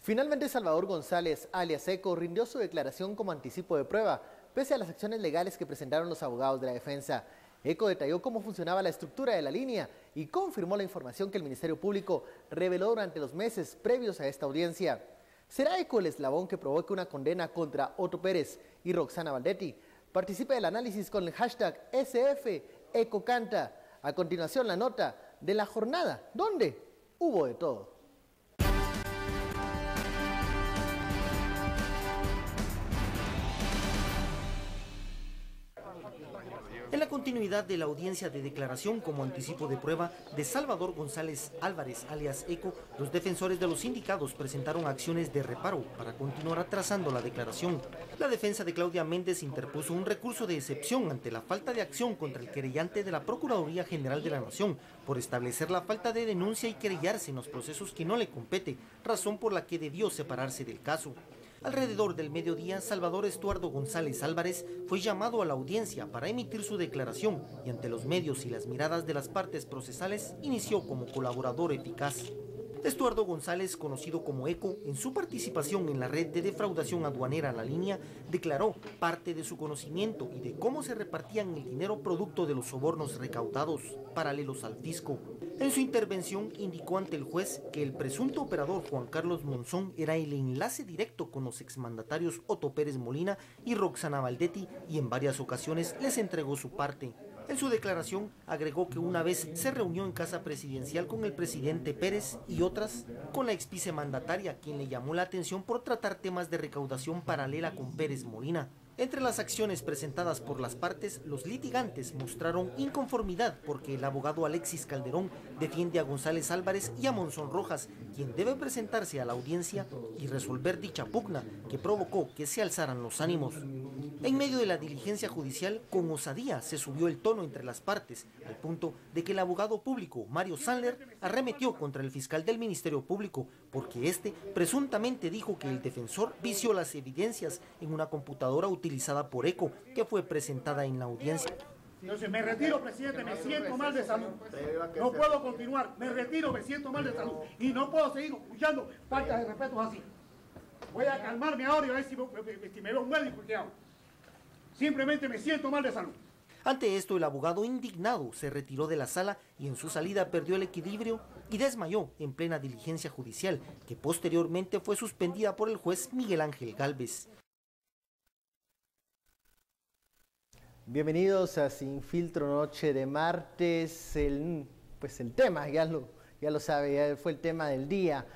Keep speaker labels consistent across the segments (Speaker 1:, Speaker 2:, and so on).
Speaker 1: Finalmente, Salvador González, alias Eco, rindió su declaración como anticipo de prueba, pese a las acciones legales que presentaron los abogados de la defensa. Eco detalló cómo funcionaba la estructura de la línea y confirmó la información que el Ministerio Público reveló durante los meses previos a esta audiencia. ¿Será Eco el eslabón que provoque una condena contra Otto Pérez y Roxana Valdetti? Participe del análisis con el hashtag #EcoCanta. A continuación, la nota de la jornada, donde hubo de todo.
Speaker 2: En la continuidad de la audiencia de declaración como anticipo de prueba de Salvador González Álvarez, alias Eco, los defensores de los sindicados presentaron acciones de reparo para continuar atrasando la declaración. La defensa de Claudia Méndez interpuso un recurso de excepción ante la falta de acción contra el querellante de la Procuraduría General de la Nación por establecer la falta de denuncia y querellarse en los procesos que no le compete, razón por la que debió separarse del caso. Alrededor del mediodía, Salvador Estuardo González Álvarez fue llamado a la audiencia para emitir su declaración y ante los medios y las miradas de las partes procesales inició como colaborador eficaz. Estuardo González, conocido como Eco, en su participación en la red de defraudación aduanera La Línea, declaró parte de su conocimiento y de cómo se repartían el dinero producto de los sobornos recaudados paralelos al fisco. En su intervención indicó ante el juez que el presunto operador Juan Carlos Monzón era el enlace directo con los exmandatarios Otto Pérez Molina y Roxana Valdetti y en varias ocasiones les entregó su parte. En su declaración agregó que una vez se reunió en casa presidencial con el presidente Pérez y otras con la ex vicemandataria, quien le llamó la atención por tratar temas de recaudación paralela con Pérez Molina. Entre las acciones presentadas por las partes, los litigantes mostraron inconformidad porque el abogado Alexis Calderón defiende a González Álvarez y a Monzón Rojas, quien debe presentarse a la audiencia y resolver dicha pugna que provocó que se alzaran los ánimos. En medio de la diligencia judicial, con osadía se subió el tono entre las partes, al punto de que el abogado público, Mario Sandler, arremetió contra el fiscal del Ministerio Público, porque este presuntamente dijo que el defensor vició las evidencias en una computadora utilizada por Eco, que fue presentada en la audiencia.
Speaker 3: Entonces me retiro, presidente, me siento mal de salud. No puedo continuar, me retiro, me siento mal de salud. Y no puedo seguir escuchando faltas de respeto así. Voy a calmarme ahora y a ver si me veo un médico y qué hago. Simplemente me siento mal de salud.
Speaker 2: Ante esto, el abogado indignado se retiró de la sala y en su salida perdió el equilibrio y desmayó en plena diligencia judicial, que posteriormente fue suspendida por el juez Miguel Ángel Gálvez.
Speaker 1: Bienvenidos a Sin Filtro, noche de martes. El tema, ya lo sabe, ya fue el tema del día.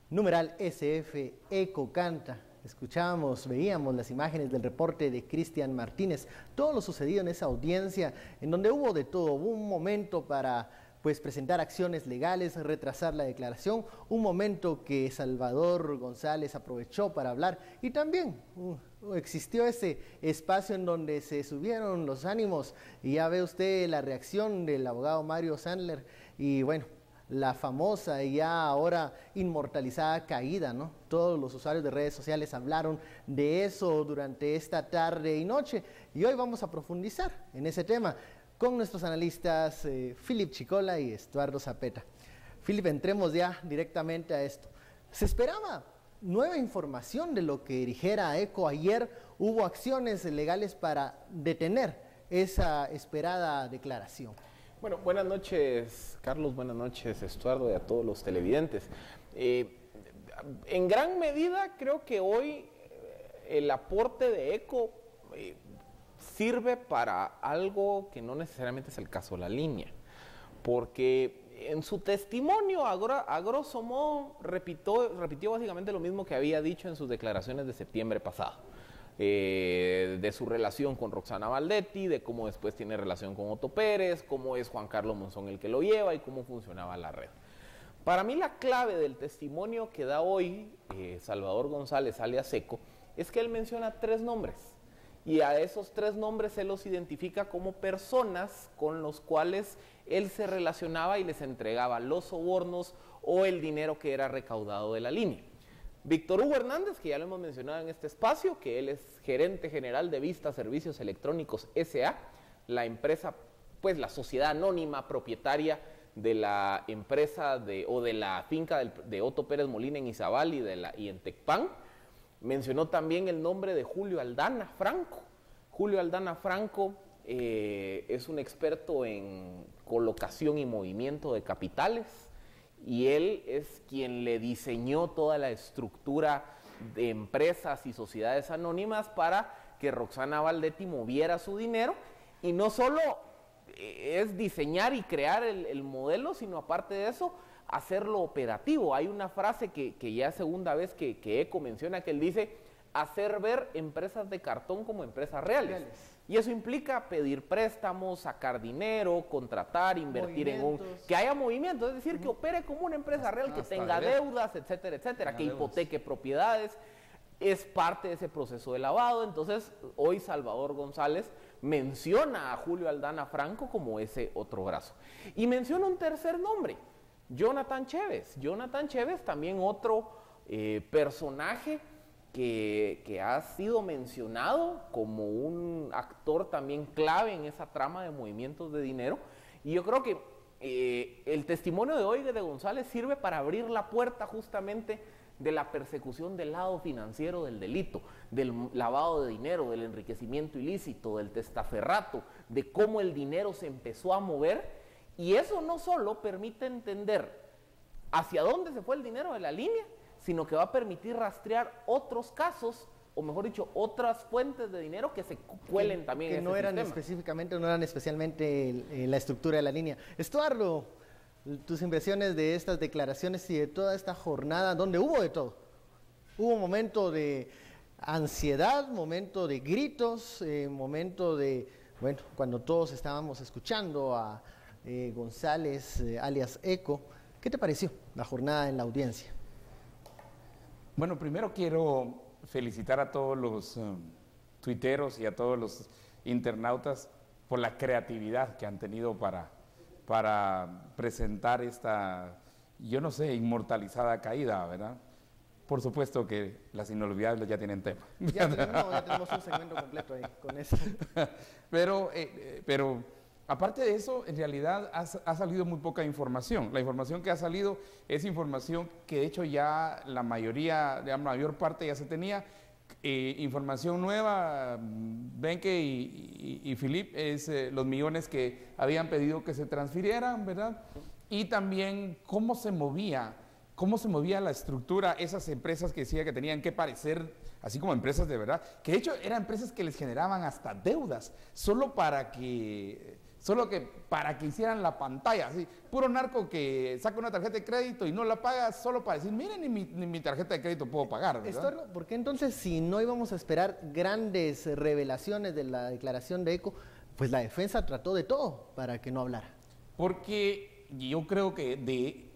Speaker 1: Numeral SF, Eco Canta. Escuchábamos, veíamos las imágenes del reporte de Cristian Martínez, todo lo sucedido en esa audiencia, en donde hubo de todo. Hubo un momento para presentar acciones legales, retrasar la declaración, un momento que Salvador González aprovechó para hablar y también existió ese espacio en donde se subieron los ánimos y ya ve usted la reacción del abogado Mario Sandler y bueno, la famosa y ya ahora inmortalizada caída, ¿no? Todos los usuarios de redes sociales hablaron de eso durante esta tarde y noche y hoy vamos a profundizar en ese tema con nuestros analistas Philip Chicola y Estuardo Zapeta. Philip, entremos ya directamente a esto. ¿Se esperaba nueva información de lo que dijera Eco? Ayer hubo acciones legales para detener esa esperada declaración.
Speaker 4: Bueno, buenas noches, Carlos, buenas noches, Estuardo, y a todos los televidentes. En gran medida creo que hoy el aporte de Eco sirve para algo que no necesariamente es el caso de La Línea, porque en su testimonio, a grosso modo, repitió básicamente lo mismo que había dicho en sus declaraciones de septiembre pasado, de su relación con Roxana Valdetti, de cómo después tiene relación con Otto Pérez, cómo es Juan Carlos Monzón el que lo lleva y cómo funcionaba la red. Para mí la clave del testimonio que da hoy Salvador González alias Eco es que él menciona 3 nombres. Y a esos 3 nombres él los identifica como personas con los cuales él se relacionaba y les entregaba los sobornos o el dinero que era recaudado de La Línea. Víctor Hugo Hernández, que ya lo hemos mencionado en este espacio, que él es gerente general de Vista Servicios Electrónicos S.A., la empresa, pues la sociedad anónima propietaria de la empresa o de la finca de Otto Pérez Molina en Izabal y en Tecpan. Mencionó también el nombre de Julio Aldana Franco. Julio Aldana Franco es un experto en colocación y movimiento de capitales, y él es quien le diseñó toda la estructura de empresas y sociedades anónimas para que Roxana Valdetti moviera su dinero, y no solo es diseñar y crear el modelo, sino aparte de eso, hacerlo operativo. Hay una frase que ya es segunda vez que ECO menciona, que él dice: hacer ver empresas de cartón como empresas reales. Y eso implica pedir préstamos, sacar dinero, contratar, invertir que haya movimiento, es decir, que opere como una empresa real, que tenga deudas, etcétera, etcétera, que hipoteque propiedades. Es parte de ese proceso de lavado. Entonces, hoy Salvador González menciona a Julio Aldana Franco como ese otro brazo. Y menciona un tercer nombre, Jonathan Chévez. Jonathan Chévez, también otro personaje que ha sido mencionado como un actor también clave en esa trama de movimientos de dinero. Y yo creo que el testimonio de hoy de González sirve para abrir la puerta justamente de la persecución del lado financiero del delito, del lavado de dinero, del enriquecimiento ilícito, del testaferrato, de cómo el dinero se empezó a mover. Y eso no solo permite entender hacia dónde se fue el dinero de la línea, sino que va a permitir rastrear otros casos, o mejor dicho, otras fuentes de dinero que se cuelen también en ese
Speaker 1: no eran
Speaker 4: sistema.
Speaker 1: No eran especialmente la estructura de la línea. Estuardo, tus impresiones de estas declaraciones y de toda esta jornada, donde hubo de todo. Hubo un momento de ansiedad, momento de gritos, momento de, bueno, cuando todos estábamos escuchando a González, alias ECO. ¿Qué te pareció la jornada en la audiencia?
Speaker 5: Bueno, primero quiero felicitar a todos los tuiteros y a todos los internautas por la creatividad que han tenido para presentar esta, yo no sé, inmortalizada caída, ¿verdad? Por supuesto que las inolvidables ya tienen tema.
Speaker 1: Ya tenemos un segmento completo ahí con eso.
Speaker 5: Pero aparte de eso, en realidad ha salido muy poca información. La información que ha salido es información que de hecho ya la mayor parte ya se tenía. Información nueva, Benke y Philip, es los millones que habían pedido que se transfirieran, ¿verdad? Y también cómo se movía la estructura, esas empresas que decía que tenían que parecer así como empresas de verdad, que de hecho eran empresas que les generaban hasta deudas, solo para que hicieran la pantalla, así, puro narco que saca una tarjeta de crédito y no la paga solo para decir, miren, ni mi tarjeta de crédito puedo pagar, ¿verdad?
Speaker 1: ¿Por qué entonces, si no íbamos a esperar grandes revelaciones de la declaración de ECO, pues la defensa trató de todo para que no hablara?
Speaker 5: Porque yo creo que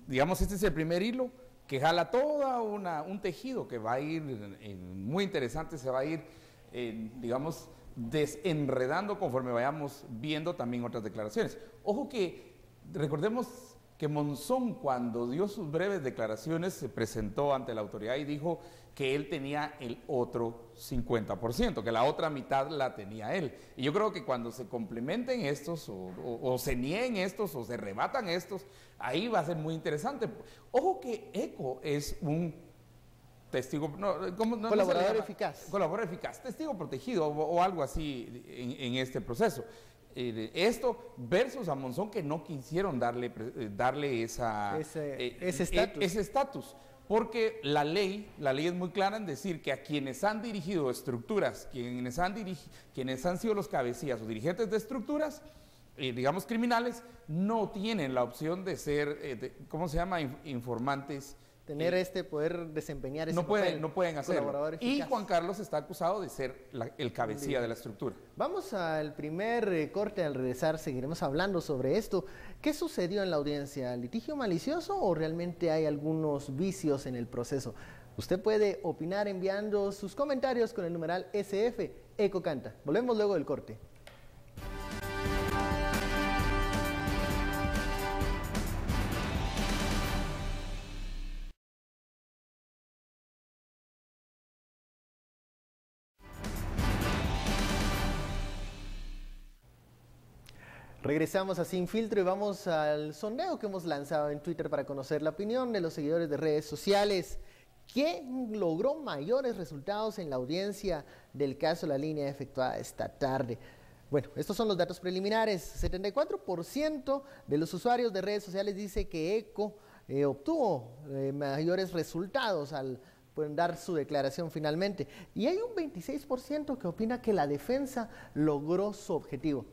Speaker 5: digamos, este es el primer hilo que jala todo un tejido que va a ir muy interesante, se va a ir, digamos, desenredando conforme vayamos viendo también otras declaraciones. Ojo que recordemos que Monzón, cuando dio sus breves declaraciones, se presentó ante la autoridad y dijo que él tenía el otro 50%, que la otra mitad la tenía él. Y yo creo que cuando se complementen estos o se nieguen estos o se rebatan estos, ahí va a ser muy interesante. Ojo que ECO es un testigo,
Speaker 1: colaborador eficaz.
Speaker 5: Colaborador eficaz, testigo protegido o algo así en este proceso. Esto versus a Monzón, que no quisieron darle ese estatus. Porque la ley es muy clara en decir que a quienes han dirigido estructuras, quienes han sido los cabecillas o dirigentes de estructuras, digamos criminales, no tienen la opción de ser, ¿cómo se llama?, informantes.
Speaker 1: Tener poder desempeñar ese
Speaker 5: papel. No pueden hacerlo. Y Juan Carlos está acusado de ser el cabecilla de la estructura.
Speaker 1: Vamos al primer corte. Al regresar seguiremos hablando sobre esto. ¿Qué sucedió en la audiencia? ¿Litigio malicioso o realmente hay algunos vicios en el proceso? Usted puede opinar enviando sus comentarios con el numeral SF ECO Canta. Volvemos luego del corte. Regresamos a Sin Filtro y vamos al sondeo que hemos lanzado en Twitter para conocer la opinión de los seguidores de redes sociales. ¿Quién logró mayores resultados en la audiencia del caso La Línea efectuada esta tarde? Bueno, estos son los datos preliminares. 74% de los usuarios de redes sociales dice que ECO obtuvo mayores resultados al dar su declaración finalmente. Y hay un 26% que opina que la defensa logró su objetivo.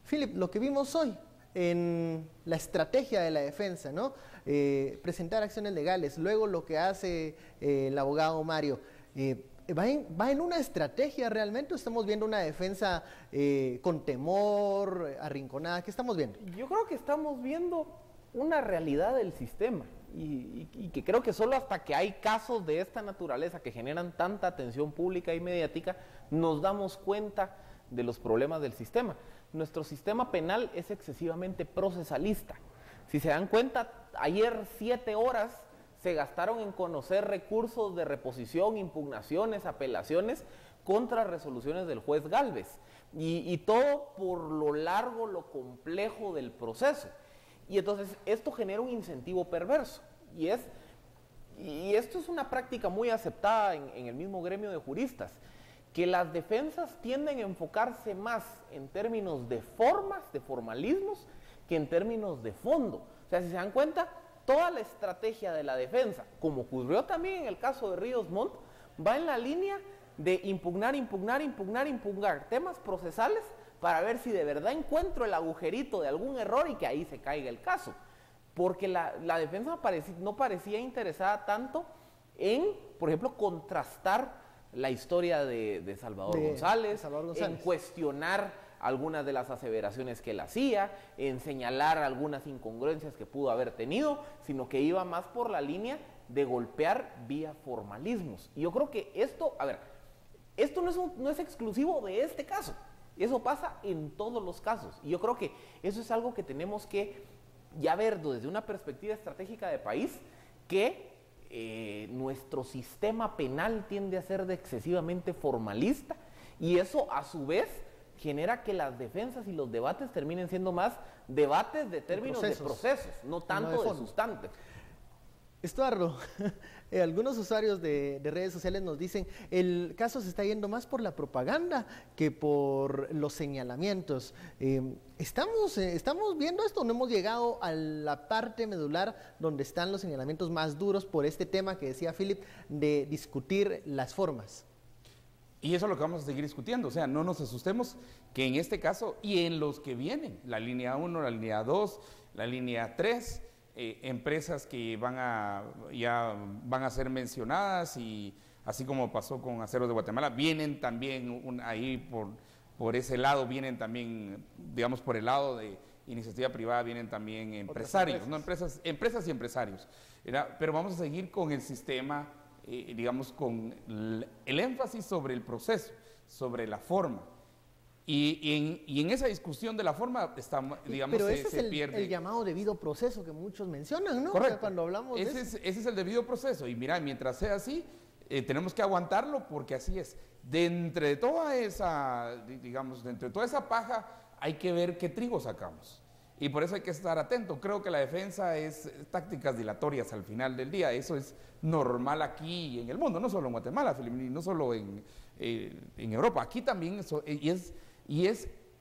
Speaker 1: Philip, lo que vimos hoy en la estrategia de la defensa, ¿no? Presentar acciones legales, luego lo que hace el abogado Mario, ¿va en una estrategia realmente o estamos viendo una defensa con temor, arrinconada? ¿Qué estamos viendo?
Speaker 4: Yo creo que estamos viendo una realidad del sistema y que creo que solo hasta que hay casos de esta naturaleza que generan tanta atención pública y mediática, nos damos cuenta de los problemas del sistema. Nuestro sistema penal es excesivamente procesalista. Si se dan cuenta, ayer 7 horas se gastaron en conocer recursos de reposición, impugnaciones, apelaciones contra resoluciones del juez Gálvez. Y todo por lo largo, lo complejo del proceso. Y entonces esto genera un incentivo perverso. Y esto es una práctica muy aceptada en el mismo gremio de juristas, que las defensas tienden a enfocarse más en términos de formas, de formalismos, que en términos de fondo. O sea, si se dan cuenta, toda la estrategia de la defensa, como ocurrió también en el caso de Ríos Montt, va en la línea de impugnar temas procesales para ver si de verdad encuentro el agujerito de algún error y que ahí se caiga el caso. Porque la defensa no parecía interesada tanto en, por ejemplo, contrastar la historia de Salvador González, en cuestionar algunas de las aseveraciones que él hacía, en señalar algunas incongruencias que pudo haber tenido, sino que iba más por la línea de golpear vía formalismos. Y yo creo que esto, esto no es exclusivo de este caso, eso pasa en todos los casos. Y yo creo que eso es algo que tenemos que ya ver desde una perspectiva estratégica de país, que nuestro sistema penal tiende a ser excesivamente formalista y eso a su vez genera que las defensas y los debates terminen siendo más debates de términos de procesos, no tanto de sustantes.
Speaker 1: Estuardo, algunos usuarios de redes sociales nos dicen el caso se está yendo más por la propaganda que por los señalamientos. ¿Estamos viendo esto? ¿No hemos llegado a la parte medular donde están los señalamientos más duros por este tema que decía Philip de discutir las formas?
Speaker 5: Y eso es lo que vamos a seguir discutiendo, o sea, no nos asustemos que en este caso y en los que vienen, la línea 1, la línea 2, la línea 3, empresas que ya van a ser mencionadas y así como pasó con Aceros de Guatemala, vienen también ahí por ese lado, vienen también, digamos, por el lado de iniciativa privada, vienen también empresarios, ¿no? Empresas y empresarios, ¿verdad? Pero vamos a seguir con el sistema, digamos, con el énfasis sobre el proceso, sobre la forma. Y en esa discusión de la forma, digamos,
Speaker 1: pero ese
Speaker 5: se pierde.
Speaker 1: El llamado debido proceso que muchos mencionan, ¿no?
Speaker 5: Correcto.
Speaker 1: O sea, cuando hablamos de eso.
Speaker 5: Ese es el debido proceso. Y mira, mientras sea así, tenemos que aguantarlo porque así es. De entre toda esa, digamos, de entre toda esa paja, hay que ver qué trigo sacamos. Y por eso hay que estar atento. Creo que la defensa es tácticas dilatorias al final del día. Eso es normal aquí en el mundo, no solo en Guatemala, no solo en Europa. Aquí también eso,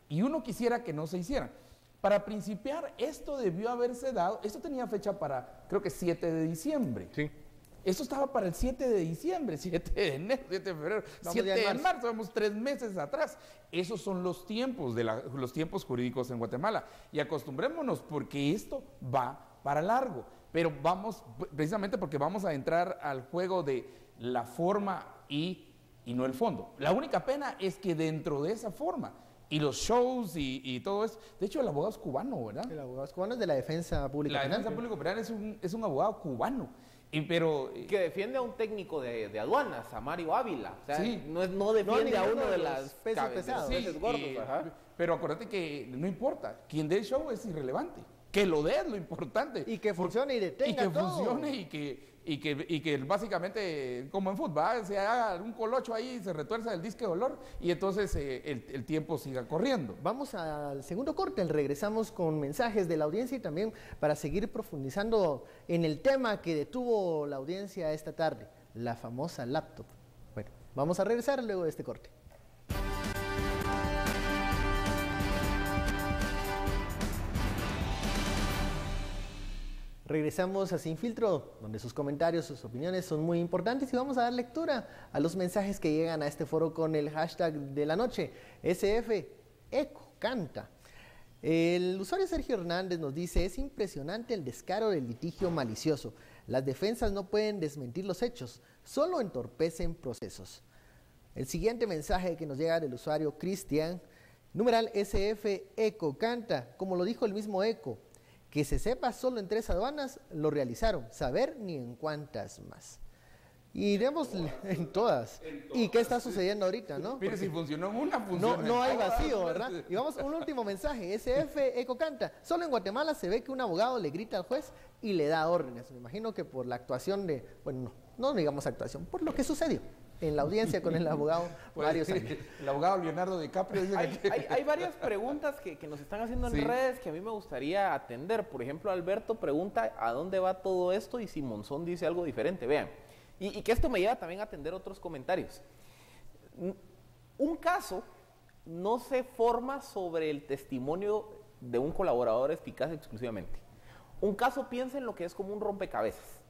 Speaker 5: y uno quisiera que no se hiciera. Para principiar, esto debió haberse dado, esto tenía fecha para, creo que 7 de diciembre.
Speaker 4: Sí.
Speaker 5: Esto estaba para el 7 de diciembre, 7 de enero, 7 de febrero, 7 de marzo, vamos 3 meses atrás. Esos son los tiempos, los tiempos jurídicos en Guatemala. Y acostumbrémonos porque esto va para largo. Pero vamos, precisamente porque vamos a entrar al juego de la forma y no el fondo. La única pena es que dentro de esa forma y los shows y todo eso, de hecho el abogado es cubano, ¿verdad?
Speaker 1: El abogado es cubano, es de la defensa pública penal.
Speaker 5: La defensa pública penal es un abogado cubano.
Speaker 4: Que defiende a un técnico de aduanas, a Mario Ávila. O sea,
Speaker 5: sí.
Speaker 4: no defiende a uno de los
Speaker 1: pesos pesados.
Speaker 4: peces gordos.
Speaker 5: Pero acuérdate que no importa, quien dé el show es irrelevante. Que lo dé es lo importante.
Speaker 1: Y que funcione y detenga todo.
Speaker 5: Funcione y que básicamente, como en fútbol, se haga un colocho ahí, se retuerza el disque de dolor y entonces el tiempo siga corriendo.
Speaker 1: Vamos al segundo corte, regresamos con mensajes de la audiencia y también para seguir profundizando en el tema que detuvo la audiencia esta tarde, la famosa laptop. Bueno, vamos a regresar luego de este corte. Regresamos a Sin Filtro, donde sus comentarios, sus opiniones son muy importantes y vamos a dar lectura a los mensajes que llegan a este foro con el hashtag de la noche, SF Eco Canta. El usuario Sergio Hernández nos dice, es impresionante el descaro del litigio malicioso. Las defensas no pueden desmentir los hechos, solo entorpecen procesos. El siguiente mensaje que nos llega del usuario Cristian, numeral SF Eco Canta, como lo dijo el mismo Eco, que se sepa solo en 3 aduanas lo realizaron, saber ni en cuántas más. Y iremos en todas. ¿Y qué está sucediendo ahorita, no?
Speaker 5: Mire, si funcionó en una, funciona en
Speaker 1: no hay
Speaker 5: todas.
Speaker 1: vacío, ¿verdad? Y vamos a un último mensaje, SF Eco Canta. Solo en Guatemala se ve que un abogado le grita al juez y le da órdenes. Me imagino que por la actuación de, bueno, no digamos actuación, por lo que sucedió en la audiencia con el abogado Mario Sánchez.
Speaker 5: El abogado Leonardo DiCaprio dice
Speaker 4: hay varias preguntas que nos están haciendo en redes que a mí me gustaría atender. Por ejemplo, Alberto pregunta a dónde va todo esto y si Monzón dice algo diferente. Vean, y que esto me lleva también a atender otros comentarios. Un caso no se forma sobre el testimonio de un colaborador eficaz exclusivamente. Un caso, piensa en lo que es como un rompecabezas.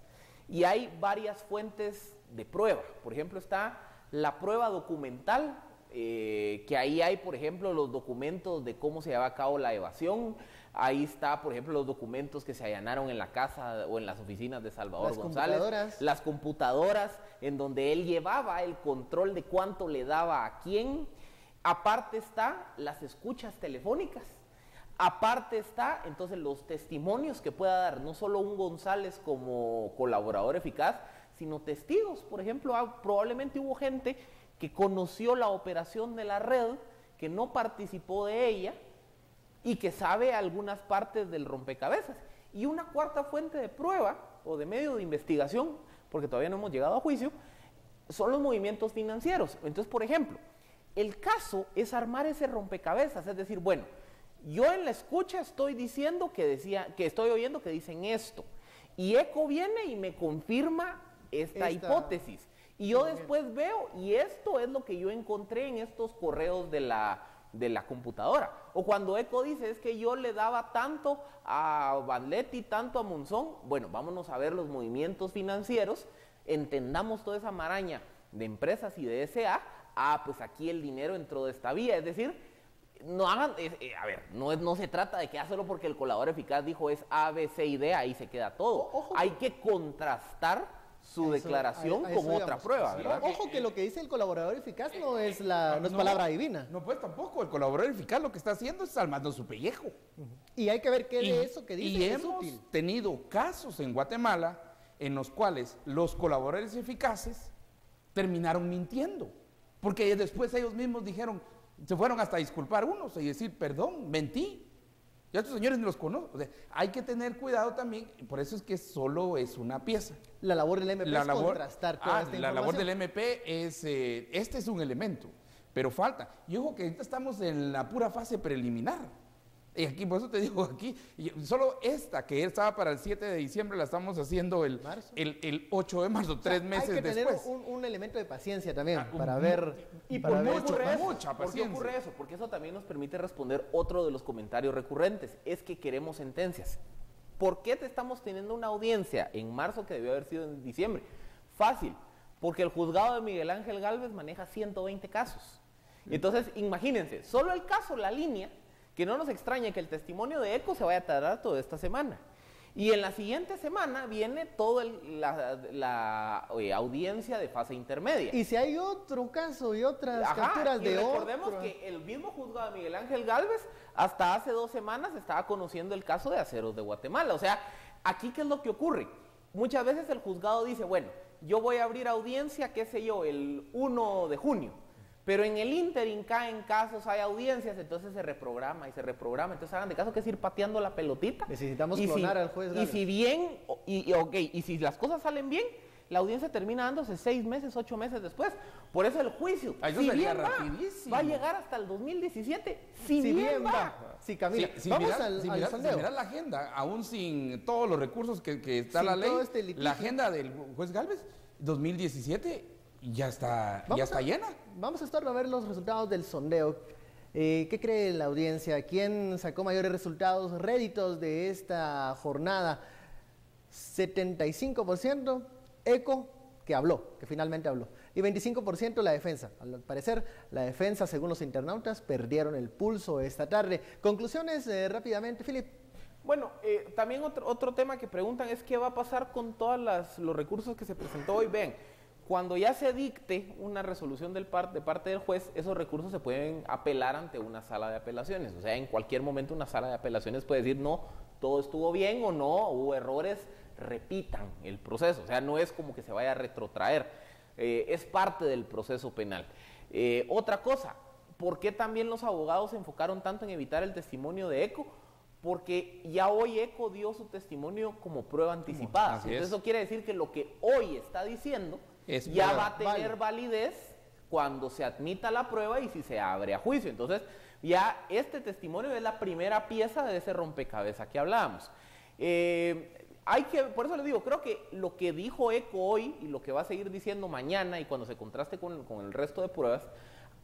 Speaker 4: Y hay varias fuentes de prueba. Por ejemplo, está la prueba documental, que ahí hay, por ejemplo, los documentos de cómo se lleva a cabo la evasión. Ahí está, por ejemplo, los documentos que se allanaron en la casa o en las oficinas de Salvador González. Las computadoras, en donde él llevaba el control de cuánto le daba a quién. Aparte está las escuchas telefónicas. Aparte está, entonces, los testimonios que pueda dar, no solo un González como colaborador eficaz, sino testigos. Por ejemplo, probablemente hubo gente que conoció la operación de la red, que no participó de ella y que sabe algunas partes del rompecabezas. Y una cuarta fuente de prueba o de medio de investigación, porque todavía no hemos llegado a juicio, son los movimientos financieros. Entonces, por ejemplo, el caso es armar ese rompecabezas, es decir, bueno, yo en la escucha estoy diciendo que estoy oyendo que dicen esto, y Eco viene y me confirma esta hipótesis, y yo después veo, y esto es lo que yo encontré en estos correos de la computadora. O cuando Eco dice, es que yo le daba tanto a Vanletti, tanto a Monzón, bueno, vámonos a ver los movimientos financieros, entendamos toda esa maraña de empresas y de SA, pues aquí el dinero entró de esta vía, es decir, no hagan, no se trata de que solo porque el colaborador eficaz dijo es A, B, C y D, ahí se queda todo. Hay que contrastar su declaración con otra prueba, ¿verdad?
Speaker 1: Ojo que lo que dice el colaborador eficaz no es palabra divina.
Speaker 5: No, pues tampoco. El colaborador eficaz lo que está haciendo es salvando su pellejo.
Speaker 1: Y hay que ver qué de eso que dice es
Speaker 5: hemos
Speaker 1: útil.
Speaker 5: Tenido casos en Guatemala en los cuales los colaboradores eficaces terminaron mintiendo. Porque después ellos mismos dijeron, se fueron hasta a disculpar unos y decir, perdón, mentí. Ya estos señores ni los conozco. O sea, hay que tener cuidado también, por eso es que solo es una pieza.
Speaker 1: La labor del MP es contrastar toda esta información.
Speaker 5: La labor del MP es, este es un elemento, pero falta. Y ojo que ahorita estamos en la pura fase preliminar. Y aquí, por eso te digo, aquí, solo esta que estaba para el 7 de diciembre la estamos haciendo el 8 de marzo, 3 meses después.
Speaker 1: Hay que tener un elemento de paciencia también para ver.
Speaker 4: ¿Y por qué ocurre eso? Porque eso también nos permite responder otro de los comentarios recurrentes, es que queremos sentencias. ¿Por qué te estamos teniendo una audiencia en marzo que debió haber sido en diciembre? Fácil, porque el juzgado de Miguel Ángel Gálvez maneja 120 casos. Entonces, imagínense, solo el caso, la línea, que no nos extrañe que el testimonio de Eco se vaya a tardar toda esta semana. Y en la siguiente semana viene toda la audiencia de fase intermedia.
Speaker 1: Y si hay otro caso y otras capturas de otro.
Speaker 4: Recordemos que el mismo juzgado de Miguel Ángel Gálvez hasta hace 2 semanas estaba conociendo el caso de Aceros de Guatemala. O sea, aquí ¿qué es lo que ocurre? Muchas veces el juzgado dice, bueno, yo voy a abrir audiencia, qué sé yo, el 1 de junio. Pero en el ínterin caen casos, hay audiencias, entonces se reprograma y se reprograma. Entonces hagan de caso que es ir pateando la pelotita.
Speaker 1: Necesitamos clonar al juez Gálvez.
Speaker 4: Y si bien, y si las cosas salen bien, la audiencia termina dándose 6 meses, 8 meses después. Por eso el juicio,
Speaker 5: Eso
Speaker 4: si
Speaker 5: sería
Speaker 4: bien
Speaker 5: rapidísimo.
Speaker 4: va a llegar hasta el 2017, si
Speaker 1: Si
Speaker 4: bien
Speaker 1: bien
Speaker 4: va.
Speaker 1: va, si camina.
Speaker 5: Si
Speaker 1: Vamos
Speaker 5: miras,
Speaker 1: al
Speaker 5: si
Speaker 1: sondeo.
Speaker 5: miras la agenda, aún sin todos los recursos que está
Speaker 1: Sin
Speaker 5: la ley,
Speaker 1: todo este litigio.
Speaker 5: la agenda del juez Gálvez, 2017 ya está llena.
Speaker 1: Vamos a estar a ver los resultados del sondeo. ¿Qué cree la audiencia? ¿Quién sacó mayores resultados, réditos de esta jornada? 75% ECO, que habló, que finalmente habló. Y 25% la defensa. Al parecer, la defensa, según los internautas, perdieron el pulso esta tarde. Conclusiones rápidamente, Philip.
Speaker 4: Bueno, también otro tema que preguntan es qué va a pasar con todos los recursos que se presentó hoy. Ven, cuando ya se dicte una resolución de parte del juez, esos recursos se pueden apelar ante una sala de apelaciones. O sea, en cualquier momento una sala de apelaciones puede decir, no, todo estuvo bien o no, hubo errores, repitan el proceso. O sea, no es como que se vaya a retrotraer, es parte del proceso penal. Otra cosa, ¿por qué también los abogados se enfocaron tanto en evitar el testimonio de ECO? Porque ya hoy ECO dio su testimonio como prueba anticipada. Entonces eso quiere decir que lo que hoy está diciendo ya va a tener validez cuando se admita la prueba y si se abre a juicio. Entonces ya este testimonio es la primera pieza de ese rompecabezas que hablábamos. Por eso les digo, creo que lo que dijo ECO hoy y lo que va a seguir diciendo mañana y cuando se contraste con el resto de pruebas,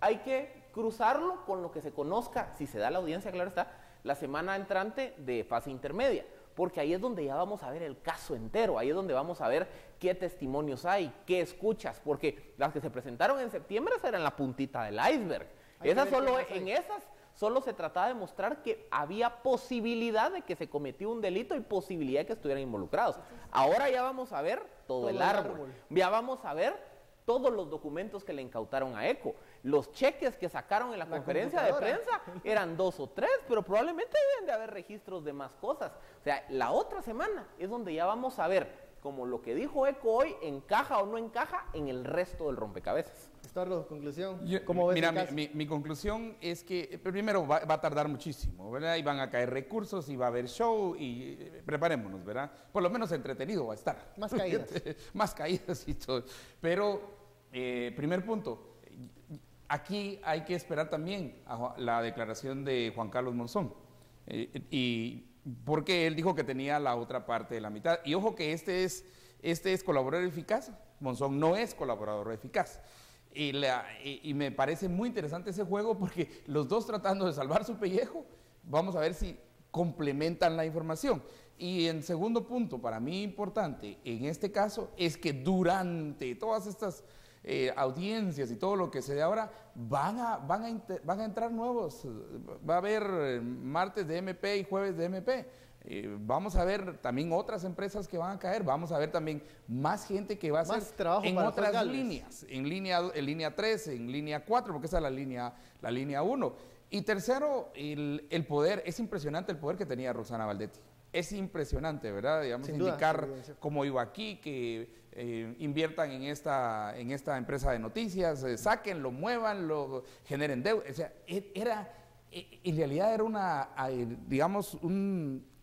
Speaker 4: hay que cruzarlo con lo que se conozca, si se da la audiencia, claro está, la semana entrante de fase intermedia, porque ahí es donde ya vamos a ver el caso entero, ahí es donde vamos a ver qué testimonios hay, qué escuchas, porque las que se presentaron en septiembre eran la puntita del iceberg. En esas solo se trataba de mostrar que había posibilidad de que se cometió un delito y posibilidad de que estuvieran involucrados. Ahora ya vamos a ver todo el árbol, ya vamos a ver todos los documentos que le incautaron a ECO. Los cheques que sacaron en la conferencia de prensa eran 2 o 3, pero probablemente deben de haber registros de más cosas. O sea, la otra semana es donde ya vamos a ver como lo que dijo ECO hoy encaja o no encaja en el resto del rompecabezas.
Speaker 1: Estuardo, conclusión. ¿Cómo ves
Speaker 5: mira,
Speaker 1: el caso?
Speaker 5: mi conclusión es que primero va a tardar muchísimo, ¿verdad? Y van a caer recursos y va a haber show y preparémonos, ¿verdad? Por lo menos entretenido va a estar.
Speaker 1: Más caídas.
Speaker 5: Más caídas y todo. Pero, primer punto, aquí hay que esperar también a la declaración de Juan Carlos Monzón. Y porque él dijo que tenía la otra parte de la mitad. Y ojo que este es colaborador eficaz. Monzón no es colaborador eficaz. Y me parece muy interesante ese juego porque los dos tratando de salvar su pellejo, vamos a ver si complementan la información. Y en segundo punto, para mí importante en este caso, es que durante todas estas audiencias y todo lo que se dé ahora, van a entrar nuevos, va a haber martes de MP y jueves de MP. Vamos a ver también otras empresas que van a caer, vamos a ver también más gente que va a hacer en otras líneas, en línea 3, en línea 4, porque esa es la línea 1. Y tercero, el poder, es impresionante el poder que tenía Roxana Valdetti. Es impresionante, ¿verdad? Digamos, indicar cómo iba aquí, que inviertan en esta empresa de noticias, sáquenlo, muévanlo, generen deuda. O sea, en realidad era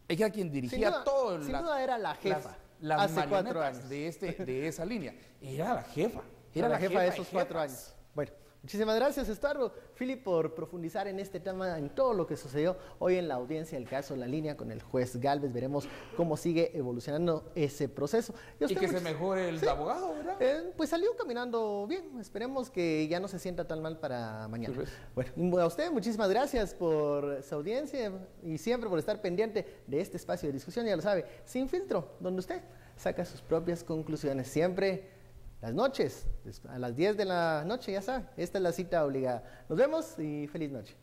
Speaker 5: ella quien dirigía todo.
Speaker 1: Sin duda era la jefa.
Speaker 5: Las
Speaker 1: hace 4 años.
Speaker 5: de esa línea. Era la jefa.
Speaker 1: Era la jefa de esos 4 años. Bueno, muchísimas gracias, Estuardo. Philip, por profundizar en este tema, en todo lo que sucedió hoy en la audiencia del caso La Línea con el juez Gálvez. Veremos cómo sigue evolucionando ese proceso.
Speaker 5: Y que se mejore el abogado, ¿verdad?
Speaker 1: Pues salió caminando bien. Esperemos que ya no se sienta tan mal para mañana. Bueno, a usted muchísimas gracias por su audiencia y siempre por estar pendiente de este espacio de discusión. Ya lo sabe, Sin Filtro, donde usted saca sus propias conclusiones. Siempre las noches, a las 10 de la noche, ya sabe, esta es la cita obligada. Nos vemos y feliz noche.